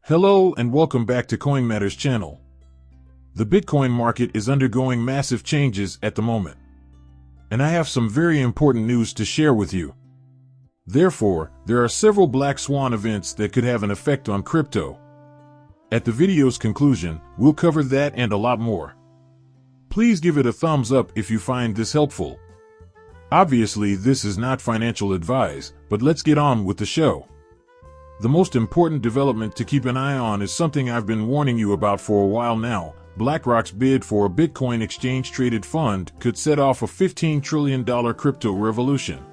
Hello and welcome back to Coin Matters channel. The Bitcoin market is undergoing massive changes at the moment, and I have some very important news to share with you. Therefore, there are several black swan events that could have an effect on crypto. At the video's conclusion, we'll cover that and a lot more. Please give it a thumbs up if you find this helpful. Obviously, this is not financial advice, but let's get on with the show. The most important development to keep an eye on is something I've been warning you about for a while now. BlackRock's bid for a Bitcoin exchange-traded fund could set off a $15 trillion crypto revolution.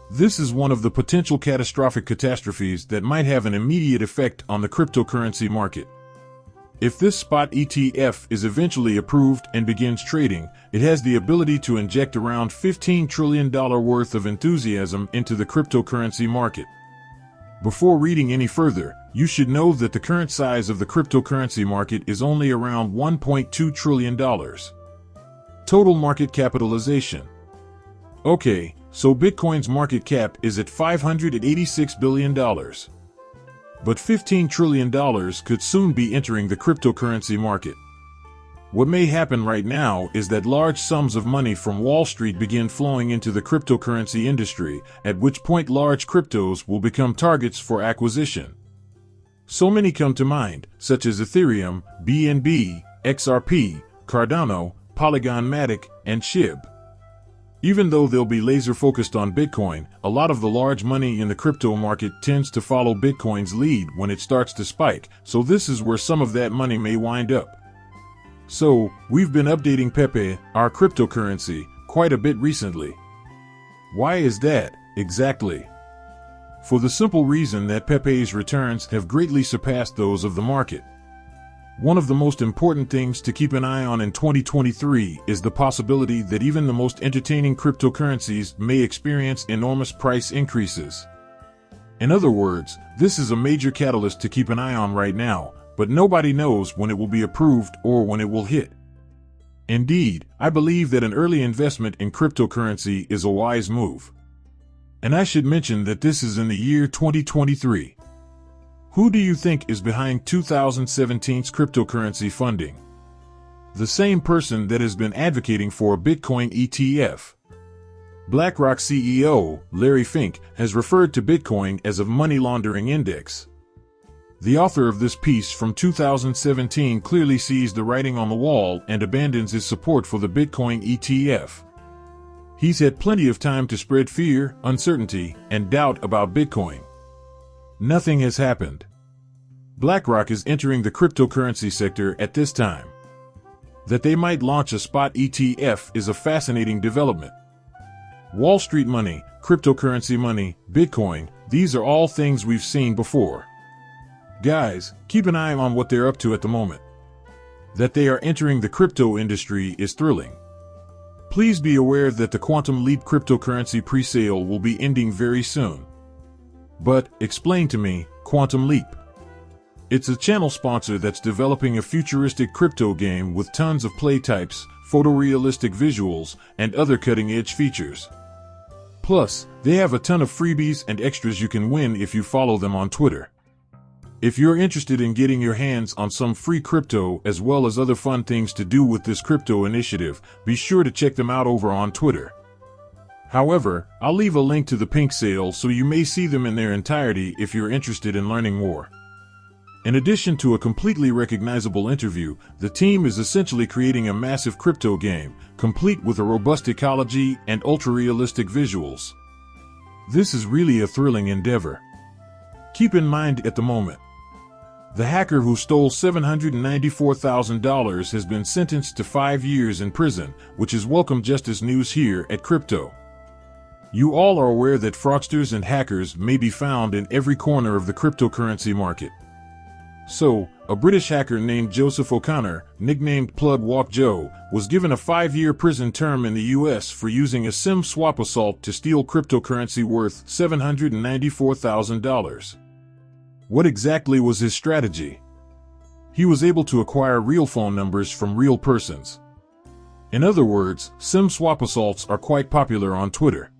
This is one of the potential catastrophic catastrophes that might have an immediate effect on the cryptocurrency market. If this spot ETF is eventually approved and begins trading, it has the ability to inject around $15 trillion worth of enthusiasm into the cryptocurrency market. Before reading any further, you should know that the current size of the cryptocurrency market is only around $1.2 trillion. Total market capitalization. Okay, so Bitcoin's market cap is at $586 billion. But $15 trillion could soon be entering the cryptocurrency market. What may happen right now is that large sums of money from Wall Street begin flowing into the cryptocurrency industry, at which point large cryptos will become targets for acquisition. So many come to mind, such as Ethereum, BNB, XRP, Cardano, Polygon Matic, and SHIB. Even though they'll be laser focused on Bitcoin, a lot of the large money in the crypto market tends to follow Bitcoin's lead when it starts to spike, so this is where some of that money may wind up. So, we've been updating Pepe, our cryptocurrency, quite a bit recently. Why is that, exactly? For the simple reason that Pepe's returns have greatly surpassed those of the market. One of the most important things to keep an eye on in 2023 is the possibility that even the most entertaining cryptocurrencies may experience enormous price increases. In other words, this is a major catalyst to keep an eye on right now, but nobody knows when it will be approved or when it will hit. Indeed, I believe that an early investment in cryptocurrency is a wise move. And I should mention that this is in the year 2023. Who do you think is behind 2017's cryptocurrency funding? The same person that has been advocating for a Bitcoin ETF. BlackRock CEO, Larry Fink, has referred to Bitcoin as a money laundering index. The author of this piece from 2017 clearly sees the writing on the wall and abandons his support for the Bitcoin ETF. He's had plenty of time to spread fear, uncertainty, and doubt about Bitcoin. Nothing has happened. BlackRock is entering the cryptocurrency sector at this time. That they might launch a spot ETF is a fascinating development. Wall Street money, cryptocurrency money, Bitcoin, these are all things we've seen before. Guys, keep an eye on what they're up to at the moment. That they are entering the crypto industry is thrilling. Please be aware that the Quantum Leap cryptocurrency pre-sale will be ending very soon. But, explain to me, Quantum Leap. It's a channel sponsor that's developing a futuristic crypto game with tons of play types, photorealistic visuals, and other cutting-edge features. Plus, they have a ton of freebies and extras you can win if you follow them on Twitter. If you're interested in getting your hands on some free crypto as well as other fun things to do with this crypto initiative, be sure to check them out over on Twitter. However, I'll leave a link to the pink sale so you may see them in their entirety if you're interested in learning more. In addition to a completely recognizable interview, the team is essentially creating a massive crypto game, complete with a robust ecology and ultra-realistic visuals. This is really a thrilling endeavor. Keep in mind at the moment, the hacker who stole $794,000 has been sentenced to 5 years in prison, which is welcome justice news here at Crypto. You all are aware that fraudsters and hackers may be found in every corner of the cryptocurrency market. So, a British hacker named Joseph O'Connor, nicknamed Plug Walk Joe, was given a 5-year prison term in the US for using a SIM swap assault to steal cryptocurrency worth $794,000. What exactly was his strategy? He was able to acquire real phone numbers from real persons. In other words, SIM swap assaults are quite popular on Twitter.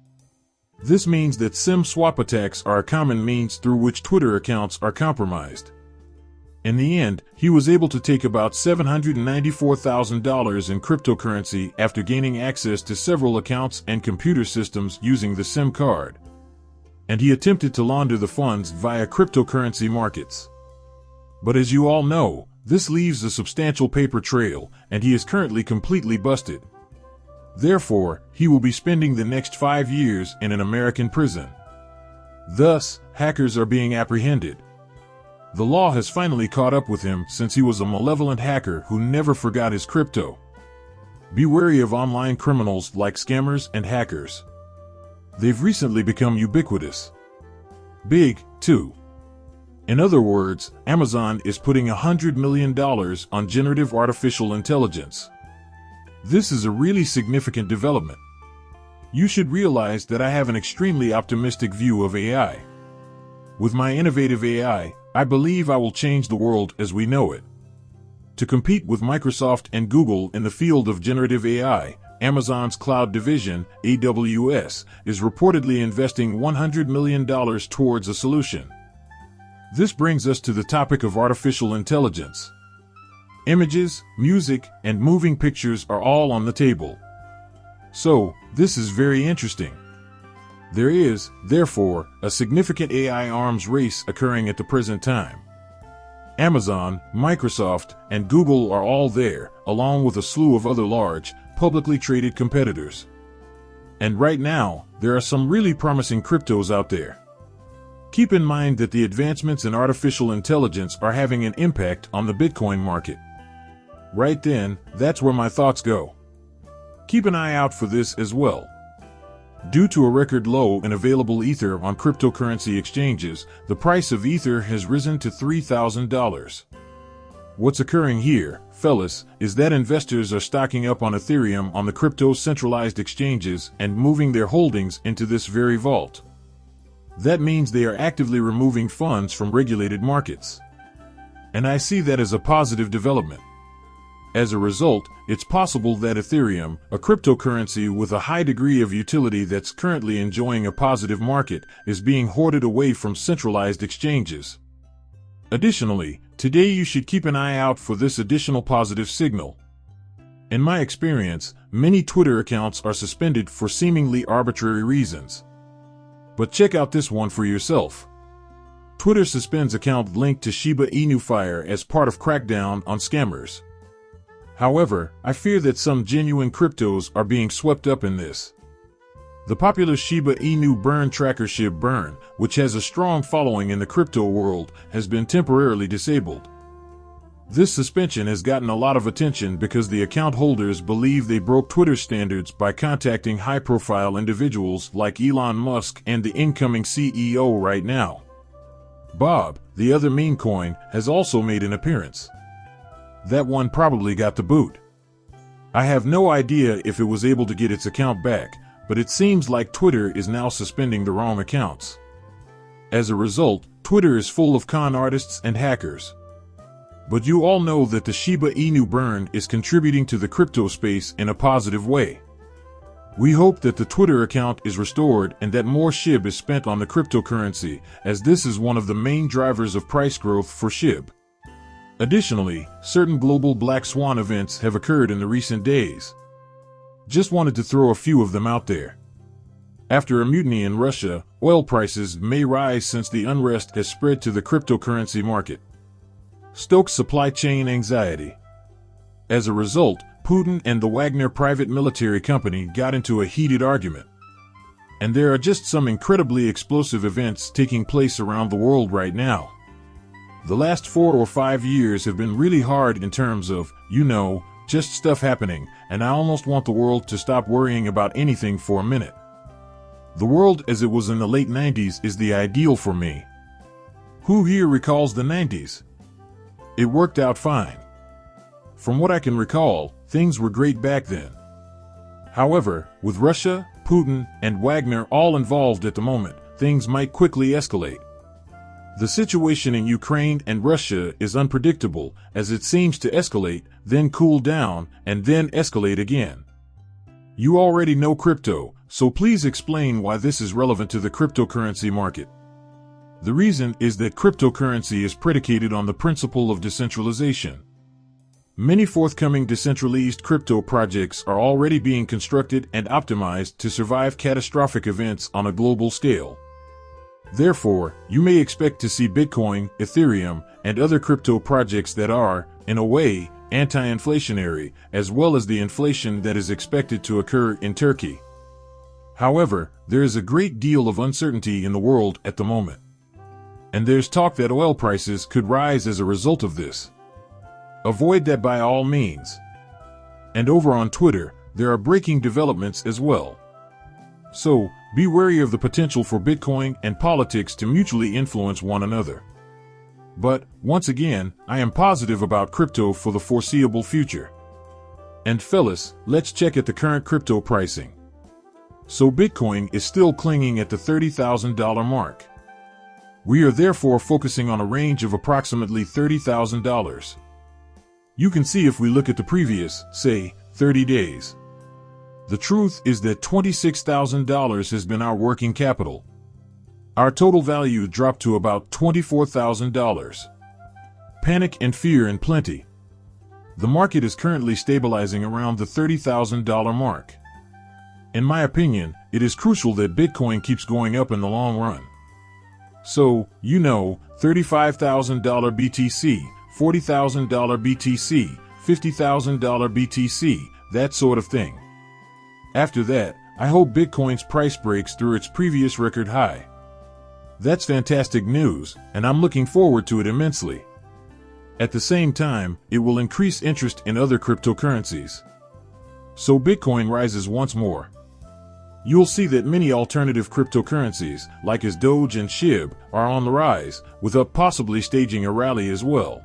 This means that SIM swap attacks are a common means through which Twitter accounts are compromised. In the end, he was able to take about $794,000 in cryptocurrency after gaining access to several accounts and computer systems using the SIM card. And he attempted to launder the funds via cryptocurrency markets. But as you all know, this leaves a substantial paper trail, and he is currently completely busted. Therefore, he will be spending the next 5 years in an American prison. Thus, hackers are being apprehended. The law has finally caught up with him since he was a malevolent hacker who never forgot his crypto. Be wary of online criminals like scammers and hackers. They've recently become ubiquitous. Big, too. In other words, Amazon is putting $100 million on generative artificial intelligence. This is a really significant development. You should realize that I have an extremely optimistic view of AI. With my innovative AI, I believe I will change the world as we know it. To compete with Microsoft and Google in the field of generative AI, Amazon's cloud division, AWS, is reportedly investing $100 million towards a solution. This brings us to the topic of artificial intelligence. Images, music, and moving pictures are all on the table. So, this is very interesting. There is, therefore, a significant AI arms race occurring at the present time. Amazon, Microsoft, and Google are all there, along with a slew of other large, publicly traded competitors. And right now, there are some really promising cryptos out there. Keep in mind that the advancements in artificial intelligence are having an impact on the Bitcoin market. Right then, that's where my thoughts go. Keep an eye out for this as well. Due to a record low in available Ether on cryptocurrency exchanges, the price of Ether has risen to $3,000. What's occurring here, fellas, is that investors are stocking up on Ethereum on the crypto centralized exchanges and moving their holdings into this very vault. That means they are actively removing funds from regulated markets. And I see that as a positive development. As a result, it's possible that Ethereum, a cryptocurrency with a high degree of utility that's currently enjoying a positive market, is being hoarded away from centralized exchanges. Additionally, today you should keep an eye out for this additional positive signal. In my experience, many Twitter accounts are suspended for seemingly arbitrary reasons. But check out this one for yourself. Twitter suspends account linked to Shiba Inu fire as part of crackdown on scammers. However, I fear that some genuine cryptos are being swept up in this. The popular Shiba Inu burn tracker SHIB Burn, which has a strong following in the crypto world, has been temporarily disabled. This suspension has gotten a lot of attention because the account holders believe they broke Twitter standards by contacting high-profile individuals like Elon Musk and the incoming CEO right now. Bob, the other meme coin, has also made an appearance. That one probably got the boot. I have no idea if it was able to get its account back, but it seems like Twitter is now suspending the wrong accounts. As a result, Twitter is full of con artists and hackers. But you all know that the Shiba Inu burn is contributing to the crypto space in a positive way. We hope that the Twitter account is restored and that more SHIB is spent on the cryptocurrency, as this is one of the main drivers of price growth for SHIB. Additionally, certain global black swan events have occurred in the recent days. Just wanted to throw a few of them out there. After a mutiny in Russia, oil prices may rise since the unrest has spread to the cryptocurrency market. Stokes supply chain anxiety. As a result, Putin and the Wagner private military company got into a heated argument. And there are just some incredibly explosive events taking place around the world right now. The last 4 or 5 years have been really hard in terms of, just stuff happening, and I almost want the world to stop worrying about anything for a minute. The world as it was in the late 90s is the ideal for me. Who here recalls the 90s? It worked out fine. From what I can recall, things were great back then. However, with Russia, Putin, and Wagner all involved at the moment, things might quickly escalate. The situation in Ukraine and Russia is unpredictable, as it seems to escalate, then cool down, and then escalate again. You already know crypto, so please explain why this is relevant to the cryptocurrency market. The reason is that cryptocurrency is predicated on the principle of decentralization. Many forthcoming decentralized crypto projects are already being constructed and optimized to survive catastrophic events on a global scale. Therefore, you may expect to see Bitcoin, Ethereum, and other crypto projects that are, in a way, anti-inflationary, as well as the inflation that is expected to occur in Turkey. However, there is a great deal of uncertainty in the world at the moment. And there's talk that oil prices could rise as a result of this. Avoid that by all means. And over on Twitter, there are breaking developments as well. So, be wary of the potential for Bitcoin and politics to mutually influence one another. But, once again, I am positive about crypto for the foreseeable future. And fellas, let's check at the current crypto pricing. So Bitcoin is still clinging at the $30,000 mark. We are therefore focusing on a range of approximately $30,000. You can see if we look at the previous, say, 30 days. The truth is that $26,000 has been our working capital. Our total value dropped to about $24,000. Panic and fear in plenty. The market is currently stabilizing around the $30,000 mark. In my opinion, it is crucial that Bitcoin keeps going up in the long run. So, $35,000 BTC, $40,000 BTC, $50,000 BTC, that sort of thing. After that, I hope Bitcoin's price breaks through its previous record high. That's fantastic news, and I'm looking forward to it immensely. At the same time, it will increase interest in other cryptocurrencies. So Bitcoin rises once more. You'll see that many alternative cryptocurrencies, like as Doge and SHIB, are on the rise, with Up possibly staging a rally as well.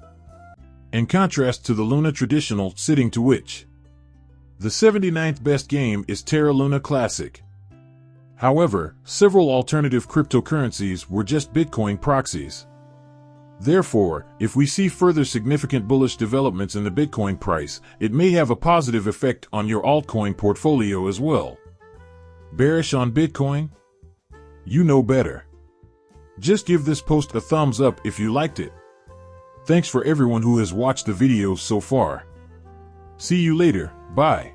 In contrast to the Luna traditional sitting to which. The 79th best game is Terra Luna Classic. However, several alternative cryptocurrencies were just Bitcoin proxies. Therefore, if we see further significant bullish developments in the Bitcoin price, it may have a positive effect on your altcoin portfolio as well. Bearish on Bitcoin? You know better. Just give this post a thumbs up if you liked it. Thanks for everyone who has watched the video so far. See you later, bye.